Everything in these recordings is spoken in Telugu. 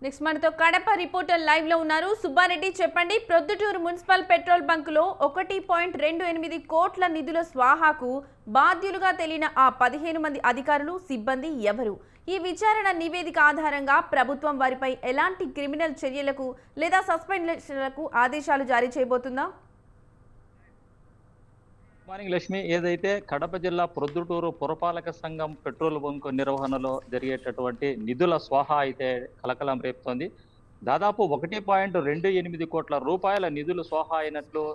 నెక్స్ట్ మనతో కడప రిపోర్టర్ లైవ్ లో ఉన్నారు సుబ్బారెడ్డి. చెప్పండి, ప్రొద్దుటూరు మున్సిపల్ పెట్రోల్ బంకులో 1.28 కోట్ల నిధుల స్వాహాకు బాధ్యులుగా తేలిన ఆ 15 మంది అధికారులు సిబ్బంది ఎవరు? ఈ విచారణ నివేదిక ఆధారంగా ప్రభుత్వం వారిపై ఎలాంటి క్రిమినల్ చర్యలకు లేదా సస్పెన్షన్లకు ఆదేశాలు జారీ చేయబోతుందా? మార్నింగ్ లక్ష్మి, ఏదైతే కడప జిల్లా ప్రొద్దుటూరు పురపాలక సంఘం పెట్రోల్ బంకు నిర్వహణలో జరిగేటటువంటి నిధుల స్వాహా అయితే కలకలం రేపుతోంది. దాదాపు 1.28 కోట్ల రూపాయల నిధులు స్వాహా అయినట్లు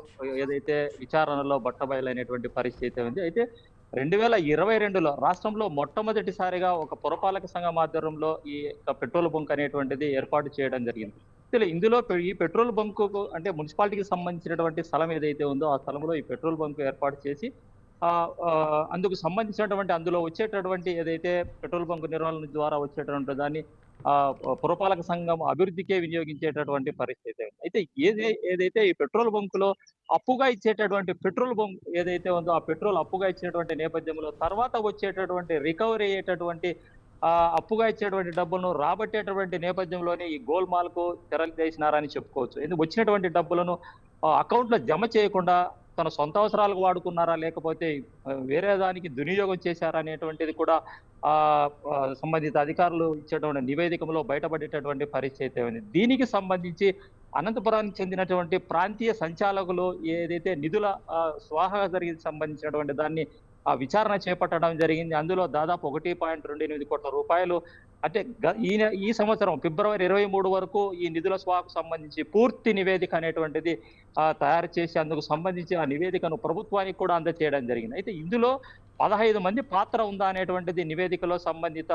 ఏదైతే విచారణలో బట్టబయలైనటువంటి పరిస్థితి ఉంది. అయితే 2022లో రాష్ట్రంలో మొట్టమొదటిసారిగా ఒక పురపాలక సంఘం ఆధ్వర్యంలో ఈ యొక్క పెట్రోల్ బంక్ అనేటువంటిది ఏర్పాటు చేయడం జరిగింది. ఇందులో ఈ పెట్రోల్ బంకుకు అంటే మున్సిపాలిటీకి సంబంధించినటువంటి స్థలం ఏదైతే ఉందో ఆ స్థలంలో ఈ పెట్రోల్ బంక్ ఏర్పాటు చేసి అందుకు సంబంధించినటువంటి అందులో వచ్చేటటువంటి ఏదైతే పెట్రోల్ బంక్ నిర్వహణ ద్వారా వచ్చేటటువంటి దాన్ని పురపాలక సంఘం అభివృద్ధికే వినియోగించేటటువంటి పరిస్థితి ఉంది. అయితే ఏదైతే ఈ పెట్రోల్ బంకులో అప్పుగా ఇచ్చేటటువంటి పెట్రోల్ బంక్ ఏదైతే ఉందో ఆ పెట్రోల్ అప్పుగా ఇచ్చినటువంటి నేపథ్యంలో తర్వాత వచ్చేటటువంటి రికవరీ అయ్యేటటువంటి అప్పుగా ఇచ్చేటువంటి డబ్బులను రాబట్టేటటువంటి నేపథ్యంలోనే ఈ గోల్మాల్‌కు తెరలు తీసినారని చెప్పుకోవచ్చు. ఎందుకు వచ్చినటువంటి డబ్బులను అకౌంట్‌లో జమ చేయకుండా తన సొంత అవసరాలకు వాడుకున్నారా? లేకపోతే వేరే దానికి దుర్వినియోగం చేశారా? అనేటువంటిది కూడా సంబంధిత అధికారులు ఇచ్చేటువంటి నివేదికలో బయటపడేటటువంటి పరిస్థితి ఉంది. దీనికి సంబంధించి అనంతపురానికి చెందినటువంటి ప్రాంతీయ సంచాలకులు ఏదైతే నిధుల స్వాహా జరిగి సంబంధించినటువంటి దాన్ని విచారణ చేపట్టడం జరిగింది. అందులో దాదాపు 1.28 కోట్ల రూపాయలు అంటే ఈ సంవత్సరం ఫిబ్రవరి 23 వరకు ఈ నిధుల స్వాహాకు సంబంధించి పూర్తి నివేదిక అనేటువంటిది తయారు చేసి అందుకు సంబంధించి ఆ నివేదికను ప్రభుత్వానికి కూడా అందజేయడం జరిగింది. అయితే ఇందులో 15 మంది పాత్ర ఉందా అనేటువంటిది నివేదికలో సంబంధిత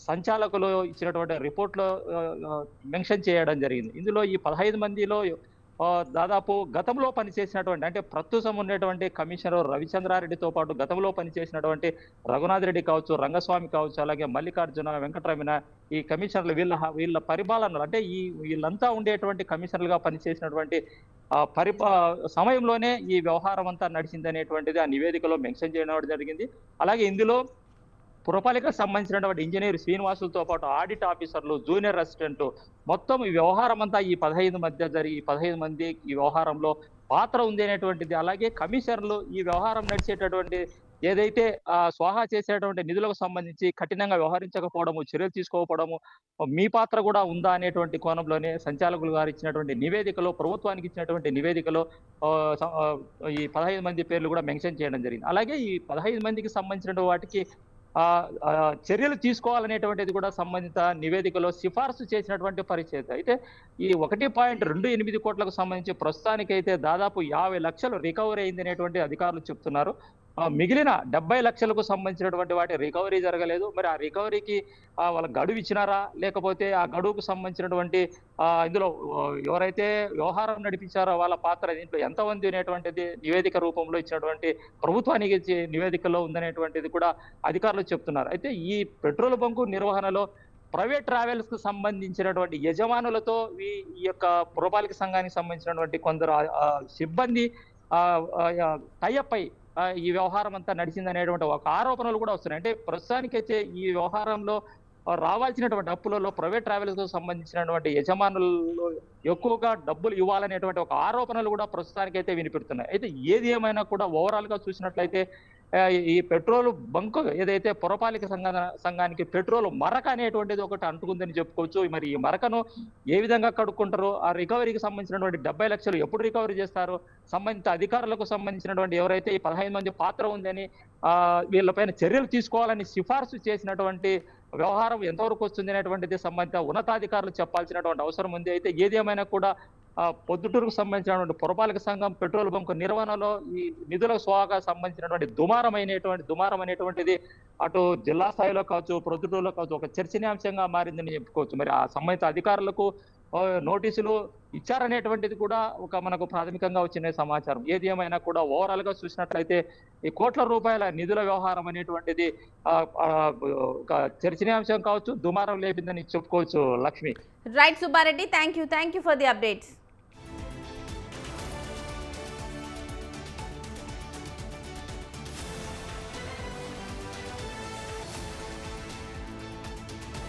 సంచాలకులు ఇచ్చినటువంటి రిపోర్ట్‌లో మెన్షన్ చేయడం జరిగింది. ఇందులో ఈ 15 మందిలో దాదాపు గతంలో పనిచేసినటువంటి అంటే ప్రస్తుతం ఉన్నటువంటి కమిషనర్ రవిచంద్రారెడ్డితో పాటు గతంలో పనిచేసినటువంటి రఘునాథ్ రెడ్డి కావచ్చు, రంగస్వామి కావచ్చు, అలాగే మల్లికార్జున, వెంకటరమణ ఈ కమిషనర్లు వీళ్ళ పరిపాలనలో అంటే వీళ్ళంతా ఉండేటువంటి కమిషనర్లుగా పనిచేసినటువంటి సమయంలోనే ఈ వ్యవహారం అంతా నడిచిందనేటువంటిది ఆ నివేదికలో మెన్షన్ చేయడం జరిగింది. అలాగే ఇందులో పురపాలికకు సంబంధించినటువంటి ఇంజనీర్ శ్రీనివాసులతో పాటు ఆడిట్ ఆఫీసర్లు, జూనియర్ అసిస్టెంట్ మొత్తం ఈ వ్యవహారం అంతా ఈ 15 మంది ఈ వ్యవహారంలో పాత్ర ఉంది అనేటువంటిది. అలాగే కమిషనర్లు ఈ వ్యవహారం నడిచేటటువంటి ఏదైతే స్వాహా చేసేటువంటి నిధులకు సంబంధించి కఠినంగా వ్యవహరించకపోవడము, చర్యలు తీసుకోకపోవడము, మీ పాత్ర కూడా ఉందా అనేటువంటి కోణంలోనే సంచాలకులు గారు ఇచ్చినటువంటి నివేదికలో, ప్రభుత్వానికి ఇచ్చినటువంటి నివేదికలో ఈ 15 మంది పేర్లు కూడా మెన్షన్ చేయడం జరిగింది. అలాగే ఈ 15 మందికి సంబంధించిన వాటికి చర్యలు తీసుకోవాలనేటువంటిది కూడా సంబంధిత నివేదికలో సిఫార్సు చేసినటువంటి పరిస్థితి. అయితే ఈ 1.28 కోట్లకు సంబంధించి ప్రస్తుతానికైతే దాదాపు 50 లక్షలు రికవరీ అయిందనేటువంటి అధికారులు చెప్తున్నారు. మిగిలిన 70 లక్షలకు సంబంధించినటువంటి వాటి రికవరీ జరగలేదు. మరి ఆ రికవరీకి వాళ్ళ గడువు ఇచ్చినారా? లేకపోతే ఆ గడువుకు సంబంధించినటువంటి ఇందులో ఎవరైతే వ్యవహారం నడిపించారో వాళ్ళ పాత్ర దీంట్లో ఎంత ఉంది అనేటువంటిది నివేదిక రూపంలో ఇచ్చినటువంటి ప్రభుత్వానికి ఇచ్చే నివేదికలో ఉందనేటువంటిది కూడా అధికారులు చెప్తున్నారు. అయితే ఈ పెట్రోల్ బంకు నిర్వహణలో ప్రైవేట్ ట్రావెల్స్ కు సంబంధించినటువంటి యజమానులతో ఈ యొక్క పురపాలిక సంఘానికి సంబంధించినటువంటి కొందరు సిబ్బంది టైఅప్ అయి ఈ వ్యవహారం అంతా నడిచిందనేటువంటి ఒక ఆరోపణలు కూడా వస్తున్నాయి. అంటే ప్రస్తుతానికైతే ఈ వ్యవహారంలో రావాల్సినటువంటి అప్పులలో ప్రైవేట్ ట్రావెల్స్ కు సంబంధించినటువంటి యజమానులు ఎక్కువగా డబ్బులు ఇవ్వాలనేటువంటి ఒక ఆరోపణలు కూడా ప్రస్తుతానికైతే వినిపిస్తున్నాయి. అయితే ఏది ఏమైనా కూడా ఓవరాల్ గా చూసినట్లయితే ఈ పెట్రోల్ బంక్ ఏదైతే పురపాలిక సంఘానికి పెట్రోల్ మరక అనేటువంటిది ఒకటి అంటుకుందని చెప్పుకోవచ్చు. మరి ఈ మరకను ఏ విధంగా కడుక్కుంటారో, ఆ రికవరీకి సంబంధించినటువంటి 70 లక్షలు ఎప్పుడు రికవరీ చేస్తారో, సంబంధిత అధికారులకు సంబంధించినటువంటి ఎవరైతే ఈ 15 మంది పాత్ర ఉందని వీళ్ళపైన చర్యలు తీసుకోవాలని సిఫార్సు చేసినటువంటి వ్యవహారం ఎంతవరకు వస్తుంది అనేటువంటిది సంబంధిత ఉన్నతాధికారులు చెప్పాల్సినటువంటి అవసరం ఉంది. అయితే ఏదేమైనా కూడా పొద్దుటూరుకు సంబంధించినటువంటి పురపాలక సంఘం పెట్రోల్ బంకు నిర్వహణలో ఈ నిధుల స్వాహాకు సంబంధించినటువంటి దుమారం అనేటువంటిది అటు జిల్లా స్థాయిలో కావచ్చు, ప్రొద్దుటూరులో కావచ్చు ఒక చర్చనీయాంశంగా మారిందని చెప్పుకోవచ్చు. మరి ఆ సంబంధిత అధికారులకు నోటీసులు ఇచ్చారనేటువంటిది కూడా ఒక మనకు ప్రాథమికంగా వచ్చిన సమాచారం. ఏది ఏమైనా కూడా ఓవరాల్ గా చూసినట్లయితే ఈ కోట్ల రూపాయల నిధుల వ్యవహారం అనేటువంటిది ఒక చర్చనీయాంశం కావచ్చు, దుమారం లేపిందని చెప్పుకోవచ్చు Lakshmi. Right Subbareddy, thank you for the updates.